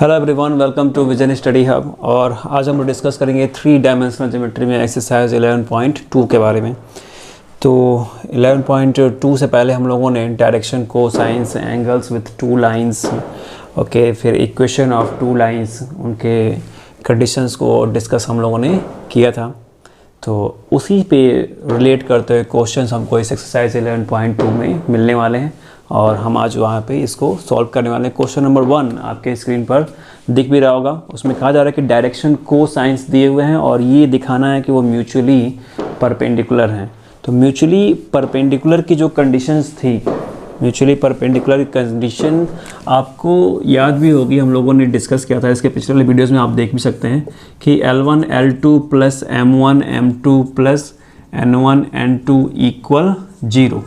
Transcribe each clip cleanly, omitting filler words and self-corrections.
Hello everyone, welcome to vision study hub. और आज हम लोग डिस्कस करेंगे 3 डायमेंशनल ज्योमेट्री में एक्सरसाइज 11.2 के बारे में। तो 11.2 से पहले हम लोगों ने direction, cosines, angles with 2 lines, okay, फिर इक्वेशन ऑफ 2 लाइंस, उनके कंडीशंस को डिस्कस हम लोगों ने किया था। तो उसी पे रिलेट करते हुए क्वेश्चंस हमको इस एक्सरसाइज 11.2 में मिलने वाले हैं और हम आज वहाँ पे इसको सॉल्व करने वाले हैं। क्वेश्चन नंबर 1 आपके स्क्रीन पर दिख भी रहा होगा। उसमें कहा जा रहा है कि डायरेक्शन कोसाइंस दिए हुए हैं और ये दिखाना है कि वो म्यूचुअली परपेंडिकुलर हैं। तो म्यूचुअली परपेंडिकुलर की जो कंडीशंस थी, म्यूचुअली परपेंडिकुलर कंडीशन आपको याद भी होगी, हम लोगों ने डिस्कस किया था इसके पिछले वीडियोस में, आप देख भी सकते हैं कि L1 L2 plus M1 M2 plus N1 N2 equal 0।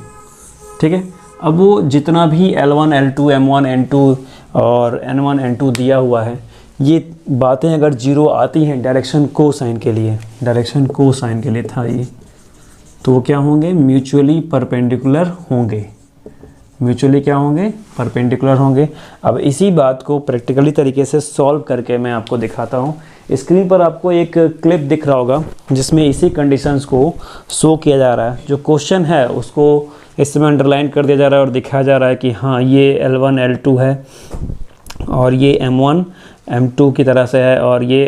ठीक है, अब वो जितना भी L1 L2 M1 N2 और N1 N2 दिया हुआ है, ये बातें अगर 0 आती हैं डायरेक्शन कोसाइन के लिए, डायरेक्शन कोसाइन के लिए था ये, तो वो क्या होंगे? म्यूचुअली परपेंडिकुलर होंगे। म्यूचुअली क्या होंगे? परपेंडिकुलर होंगे। अब इसी बात को प्रैक्टिकली तरीके से सॉल्व करके मैं आपको दिखाता हूँ। स्क्रीन पर आपको एक क्लिप दिख रहा होगा जिसमें इसी कंडीशंस को शो किया जा रहा है। जो क्वेश्चन है उसको इसमें अंडरलाइन कर दिया जा रहा है और दिखाया जा रहा है कि हाँ, ये L1 L2 है और ये M1 M2 की तरह से है और ये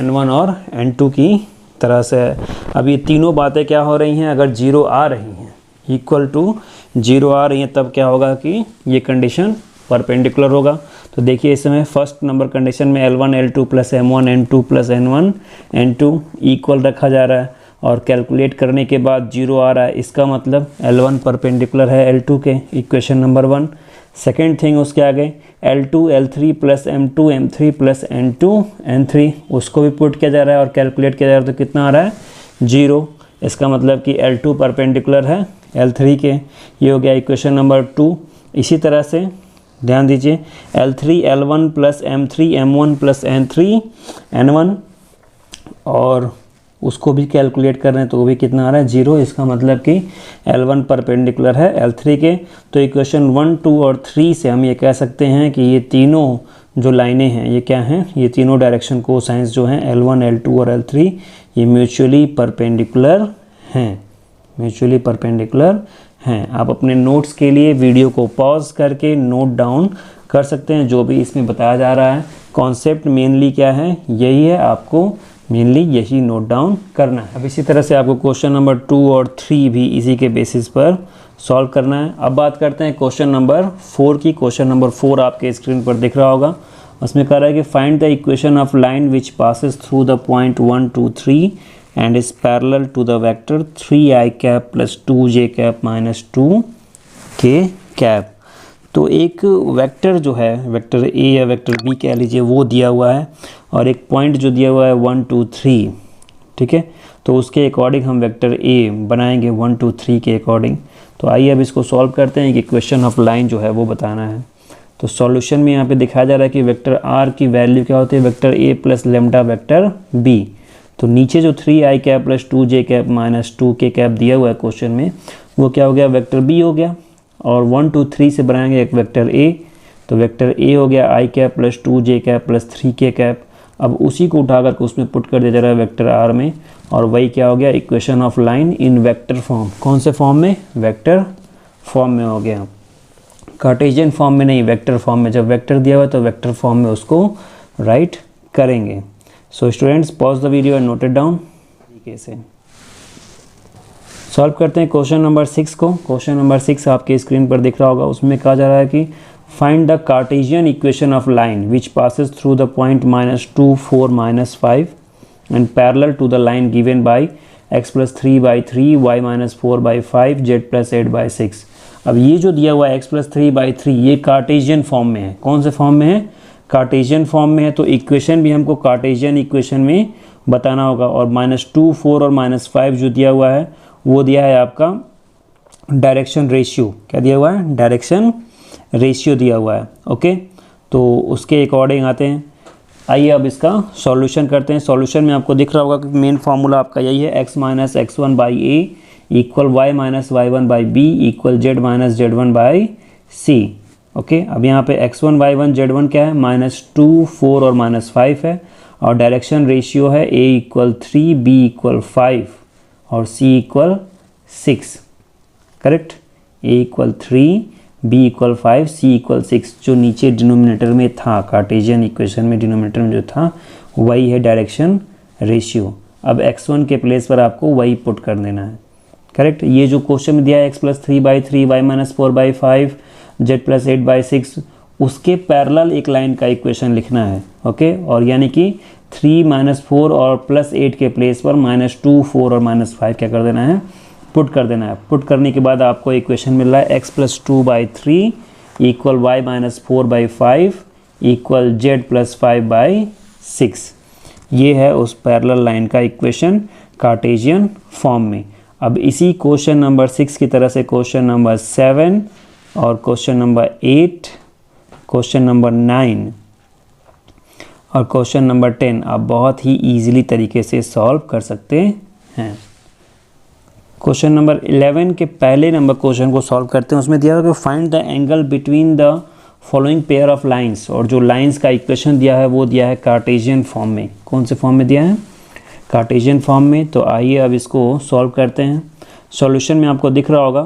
N1 और N2 की तरह से है। अब ये तीनों बातें क्या हो रही हैं? अगर 0 आ रही हैं, इक्वल टू 0 आ रही हैं, तब क्या होगा कि ये कंडीशन परपेंडिकुलर होगा। तो देखिए इसमें फर्स्ट नंबर कंडीशन में L1 L2 plus M1 N2 plus N1 N2 equal रखा जा रहा है और कैलकुलेट करने के बाद 0 आ रहा है। इसका मतलब L1 परपेंडिकुलर है L2 के, इक्वेशन नंबर 1। सेकेंड थिंग उसके आगे L2 L3 plus M2 M3 plus N2 N3, उसको भी पुट किया जा रहा है और कैलकुलेट किया जा रहा है, तो कितना आ रहा है? 0। इसका मतलब कि L2 परपेंडिकुलर है L3 के। ये हो गया इक्वेशन नंबर 2। इसी तरह से ध्यान दीजिए L3 L1 plus M3 M1 plus N3 N1, और उसको भी कैलकुलेट कर रहे हैं तो वो भी कितना आ रहा है? 0। इसका मतलब कि L1 परपेंडिकुलर है L3 के। तो इक्वेशन 1, 2 और 3 से हम ये कह सकते हैं कि ये तीनों जो लाइनें हैं ये क्या हैं? ये तीनों डायरेक्शन कोसाइंस जो हैं L1 L2 और L3, ये म्यूचुअली परपेंडिकुलर हैं, म्यूचुअली परपेंडिकुलर हैं। आप अपने नोट्स के लिए वीडियो को पॉज करके नोट डाउन कर सकते हैं जो भी इसमें बताया जा रहा है। कॉन्सेप्ट मेनली क्या है? यही है, आपको मेनली यही नोट डाउन करना है। अब इसी तरह से आपको क्वेश्चन नंबर 2 और 3 भी इसी के बेसिस पर सॉल्व करना है। अब बात करते हैं क्वेश्चन नंबर 4 की। क्वेश्चन नंबर 4 आपके स्क्रीन पर दिख रहा होगा। उसमें कह रहा है कि find the equation of line which passes through the point 1, 2, 3 and is parallel to the vector 3i cap plus 2j cap minus 2k cap। तो एक वेक्टर जो है, वेक्टर a या वेक्टर b कह लीजिए, वो दिया हुआ है और एक पॉइंट जो दिया हुआ है 1, 2, 3। ठीक है, तो उसके अकॉर्डिंग हम वेक्टर a बनाएंगे 1, 2, 3 के अकॉर्डिंग। तो आइए अब इसको सॉल्व करते हैं कि इक्वेशन ऑफ लाइन जो है वो बताना है। तो सॉल्यूशन में यहाँ पे दिखाया जा रहा है कि वेक्टर r की वैल्यू क्या होती है? Vector a plus lambda vector b। तो नीचे जो 3i cap plus 2j cap minus 2k cap दिया हुआ है क्वेश्चन में, वो क्या हो गया? वेक्टर b हो गया। और 1, 2, 3 से बनाएंगे एक वेक्टर a, तो वेक्टर a हो गया i cap plus 2j cap plus 3k cap. अब उसी को उठा करके उसमें पुट कर दिया जा रहा है वेक्टर r में, और वही क्या हो गया? Equation of line in vector form. कौन से फॉर्म में? वेक्टर फॉर्म में हो गया, कार्टेशियन फॉर्म में नहीं, वेक्टर फॉर्म में। जब वेक्टर दिया हुआ है तो वेक्टर फॉर्म में उसको राइट करेंगे। So students, pause the video and note it down. तरीके से सॉल्व करते हैं क्वेश्चन नंबर 6 को। क्वेश्चन नंबर 6 आपके स्क्रीन पर दिख रहा होगा। उसमें कहा जा रहा है कि find the Cartesian equation of line which passes through the point -2, 4, -5 and parallel to the line given by x + 3/3 y - 4/5 z + 8/6। अब ये जो दिया हुआ है x + 3/3, ये कार्टेशियन फॉर्म में है। कौन से फॉर्म में है? कार्टेशियन फॉर्म में है। तो इक्वेशन भी हमको कार्टेशियन इक्वेशन में बताना होगा। और -2, 4 और -5 जो दिया हुआ है वो दिया है आपका डायरेक्शन रेशियो। क्या दिया हुआ है? डायरेक्शन रेशियो दिया हुआ है। ओके, तो उसके अकॉर्डिंग आते हैं। आइए अब इसका सॉल्यूशन करते हैं। सॉल्यूशन में आपको दिख रहा होगा कि मेन फार्मूला आपका यही है, x - x1/a equal y - y1/b equal z - z1/c। Okay, अब यहाँ पे x1 y1 z1 क्या है, -2 4 और -5 है, और डायरेक्शन रेशियो है a = 3 b = 5 और c = 6, correct. a = 3 b = 5 c = 6, जो नीचे डिनोमिनेटर में था, कार्टेशियन इक्वेशन में डिनोमिनेटर में जो था वही है डायरेक्शन रेशियो। अब x1 के प्लेस पर आपको वही पुट कर देना है, करेक्ट। ये जो क्वेश्चन में दिया है x + 3/3 y - 4/5 z + 8/6, उसके पैरेलल एक लाइन का इक्वेशन लिखना है, ओके। और यानी कि 3 - 4 और +8 के प्लेस पर -2 4 और -5 क्या कर देना है, पुट कर देना है। पुट करने के बाद आपको इक्वेशन मिल रहा है x + 2/3 = y - 4/5 = z + 5/6। ये है उस पैरेलल लाइन का इक्वेशन कार्टेशियन फॉर्म में। अब इसी क्वेश्चन नंबर 6 की तरह से क्वेश्चन नंबर 7 और क्वेश्चन नंबर 8, क्वेश्चन नंबर 9 और क्वेश्चन नंबर 10 आप बहुत ही ईजिली तरीके से सॉल्व कर सकते हैं। क्वेश्चन नंबर 11 के पहले नंबर क्वेश्चन को सॉल्व करते हैं। उसमें दिया है कि find the angle between the following pair of lines, और जो लाइंस का इक्वेशन दिया है वो दिया है कार्टेशियन फॉर्म में। कौन से फॉर्म में दिया है, कार्टेशियन फॉर्म में। तो आइए अब इसको सॉल्व करते हैं। सॉल्यूशन में आपको दिख रहा होगा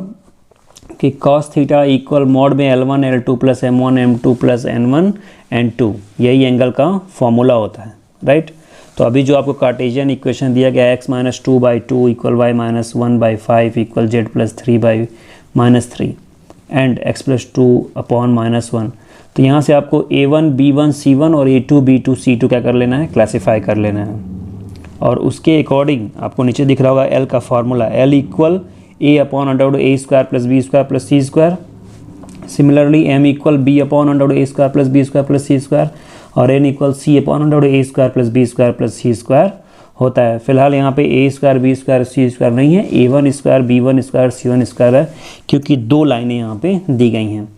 कि cos थीटा इक्वल मॉड में L1 L2 + M1 M2 + N1 N2, यही एंगल का फॉर्मूला होता है, राइट। तो अभी जो आपको कार्टेशियन इक्वेशन दिया गया x - 2/2 = y - 1/5 = z + 3/-3 and x + 2/-1। तो यहाँ से आपको a1 b1 c1 और a2 b2 c2 क्या कर लेना है, क्लासीफाई कर लेना है। और उसके अकॉर्डिंग आपको नीचे दिख रहा होगा L का formula, L = a/√a² + b² + c²। Similarly m = b/√a² + b² + c² और n = c/√a² + b² + c² होता है। फिलहाल यहाँ पे a² b² c² नहीं है, a1² b1² c1² है, क्योंकि दो लाइनें यहाँ पे दी गई हैं।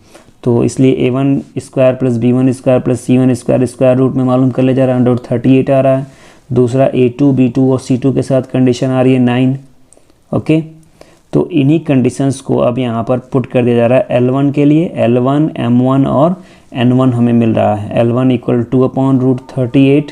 तो इसलिए a1² + b1² + c1² square root में मालूम कर ले जा रहा है, √38 आ रहा है। दूसरा a2 b2 और c2 के साथ कंडीशन आ रही है 9, ओके। तो इन्हीं कंडीशंस को अब यहाँ पर पुट कर दिया जा रहा है। L1 के लिए L1 M1 और N1 हमें मिल रहा है। L1 = 2/√38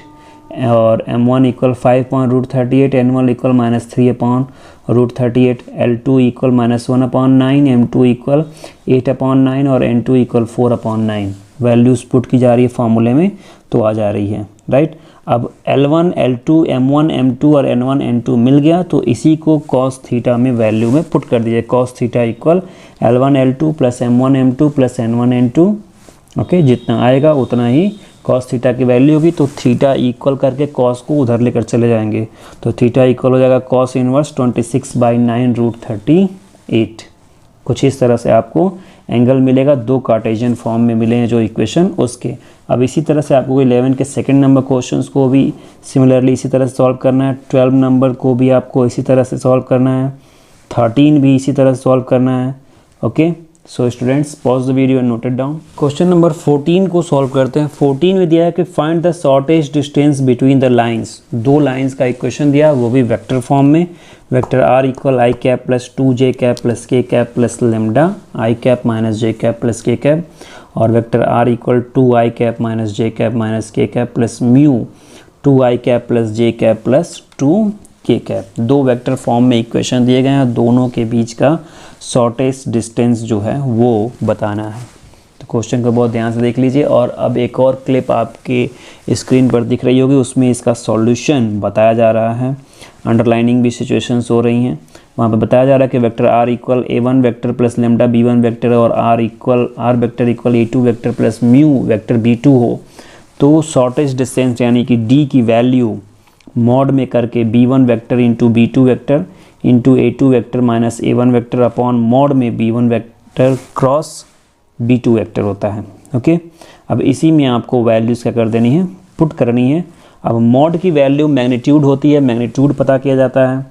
और M1 = 5/√38, N1 = -3/√38, L2 = -1/9, M2 = 8/9 और N2 = 4/9। वैल्यूज़ पुट की जा रही है फार्मूले में, तो आ जा रही है, राइट। अब L1 L2 M1 M2 और N1 N2 मिल गया, तो इसी को cos थीटा में वैल्यू में पुट कर दीजिए। cos theta = L1 L2 + M1 M2 + N1 N2, okay. जितना आएगा उतना ही cos थीटा की वैल्यू होगी। तो थीटा इक्वल करके cos को उधर लेकर चले जाएंगे, तो थीटा इक्वल हो जाएगा cos इनवर्स 26/9√38। कुछ इस तरह से आपको एंगल मिलेगा। दो कार्टेशियन फॉर्म में मिले हैं जो इक्वेशन उसके। अब इसी तरह से आपको 11 के सेकंड नंबर क्वेश्चंस को भी सिमिलरली इसी तरह से सॉल्व करना है। 12 नंबर को भी आपको इसी तरह से सॉल्व करना है। 13 भी इसी तरह से सॉल्व करना है, okay. So students, pause the video and note it down. Question number 14 को सॉल्व करते हैं। 14 में दिया है कि find the shortest distance between the lines. दो लाइंस का इक्वेशन दिया, वो भी वेक्टर फॉर्म में। Vector r = i cap + 2j cap + k cap + lambda i cap - j cap + k cap, और vector r = 2i cap - j cap - k cap + mu 2i cap + j cap + 2k cap। दो vector form में equation दिए गए हैं, दोनों के बीच का shortest distance जो है वो बताना है। तो क्वेश्चन को बहुत ध्यान से देख लीजिए। और अब एक और क्लिप आपके स्क्रीन पर दिख रही होगी, उसमें इसका सॉल्यूशन बताया जा रहा है। अंडरलाइनिंग भी सिचुएशंस हो रही हैं, वहाँ पे बताया जा रहा है कि vector r = a1 vector + lambda b1 vector और r vector = a2 vector + mu vector b2 हो, तो शॉर्टेस्ट डिस्टेंस यानी कि d की वैल्यू मॉड में करके b1 vector into b2 vector into a2 vector minus a1 vector upon mod में b1 vector cross b2 vector होता है, ओके। अब इसी में आपको वैल्यूज़ क्या कर देनी है, पुट करनी है। अब मॉड की वैल्यू मैग्नीट्यूड होती है, मैग्नीट्यूड पता किया जाता है।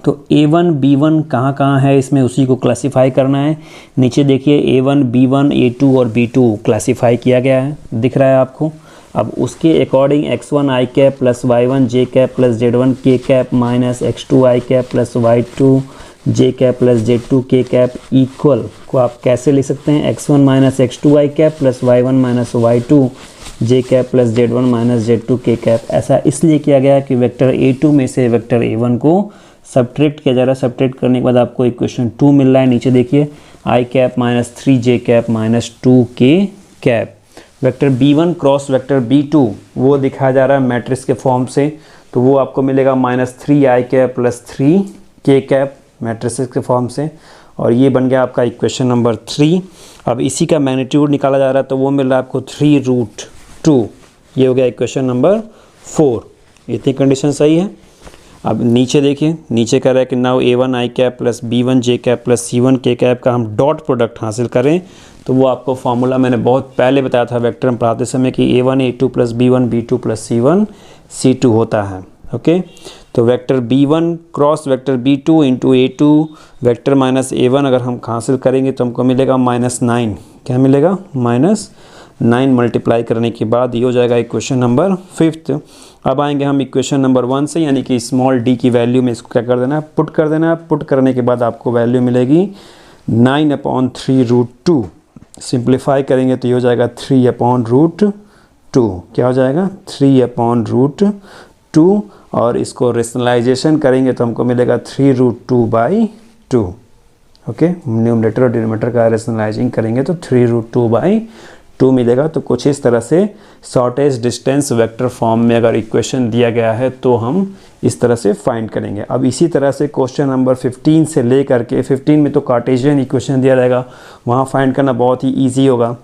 तो a1 b1 कहाँ है इसमें, उसी को क्लासीफाई करना है। नीचे देखिए a1 b1 a2 और b2 क्लासीफाई किया गया है, दिख रहा है आपको। अब उसके according x1 i cap + y1 j cap + z1 k cap - x2 i cap + y2 J cap plus Z2 के कैप इक्वल को आप कैसे लिख सकते हैं, x1 minus x2 y cap plus y1 minus y2 J cap plus Z1 minus Z2 के cap. ऐसा इसलिए किया गया कि वेक्टर A2 में से वेक्टर A1 को सब्ट्रैक्ट किया जा रहा है। सब्ट्रैक्ट करने के बाद आपको इक्वेशन 2 मिल रहा है। नीचे देखिए i cap minus 3 J cap minus 2 के cap. Vector B1 cross vector B2 वो दिखाया जा रहा है मैट्रिक्स के फॉर्म से, तो वो आपको मिलेगा माइनस 3i कैप प्लस 3 के कैप मैट्रिसेस के फॉर्म से, और ये बन गया आपका इक्वेशन नंबर 3। अब इसी का मैग्नीट्यूड निकाला जा रहा है तो वो मिल रहा है आपको 3√2। ये हो गया इक्वेशन नंबर 4। इतनी कंडीशन सही है। अब नीचे देखिए, नीचे कह रहा है कि now A1 i cap plus B1 J cap plus C1 के कैप का हम डॉट प्रोडक्ट हासिल करें, तो वो आपको फार्मूला मैंने बहुत पहले बताया था वेक्टर में पढ़ाते समय कि A1 A2 plus B1 B2 plus C1 C2 होता है। ओके, तो vector B1 cross vector B2 into A2 vector minus A1 अगर हम हासिल करेंगे तो हमको मिलेगा -9। क्या मिलेगा? -9 मल्टीप्लाई करने के बाद ये हो जाएगा इक्वेशन नंबर 5। अब आएंगे हम इक्वेशन नंबर 1 से, यानी कि स्मॉल d की वैल्यू में इसको क्या कर देना है, पुट कर देना है। पुट करने के बाद आपको वैल्यू मिलेगी 9/3√2। सिंप्लीफाई करेंगे तो ये हो जाएगा 3/√2। क्या हो जाएगा? 3/√2, और इसको रेशनलाइजेशन करेंगे तो हमको मिलेगा 3√2/2। ओके, न्यूमरेटर और डिनोमिनेटर का रेशनलाइजिंग करेंगे तो 3√2/2 मिलेगा। तो कुछ इस तरह से शॉर्टेज डिस्टेंस वेक्टर फॉर्म में अगर इक्वेशन दिया गया है तो हम इस तरह से फाइंड करेंगे। अब इसी तरह से क्वेश्चन नंबर 15 से लेकर के 15 में तो कार्टेशियन इक्वेशन दिया रहेगा, वहाँ फाइंड करना बहुत ही ईजी होगा।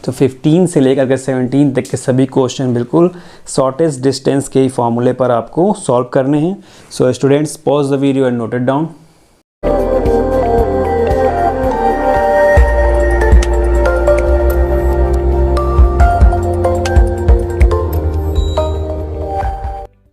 तो 15 से लेकर के 17 तक के सभी क्वेश्चन बिल्कुल शॉर्टेज डिस्टेंस के ही फॉर्मूले पर आपको सॉल्व करने हैं। So students, pause the video and note it down.